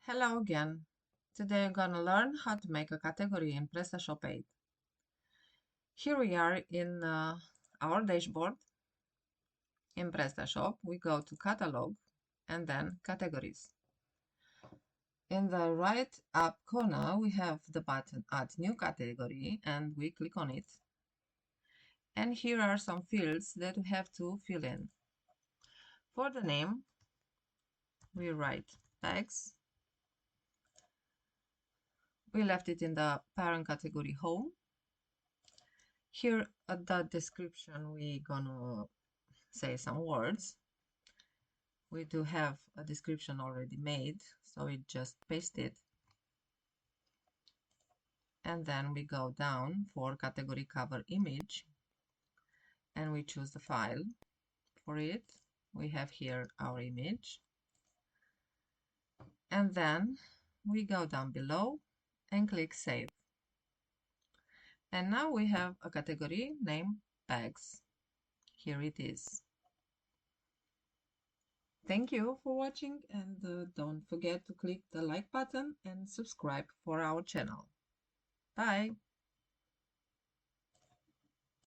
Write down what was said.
Hello again. Today I'm gonna learn how to make a category in Prestashop 8. Here we are in our dashboard. In Prestashop, we go to Catalog and then Categories. In the right up corner, we have the button Add New Category and we click on it. And here are some fields that we have to fill in. For the name, we write bags. We left it in the parent category Home. Here at the description, we gonna say some words. We do have a description already made, so we just paste it. And then we go down for category cover image and we choose the file. For it, we have here our image. And then we go down below and click Save. And now we have a category named Bags. Here it is. Thank you for watching and don't forget to click the like button and subscribe for our channel. Bye!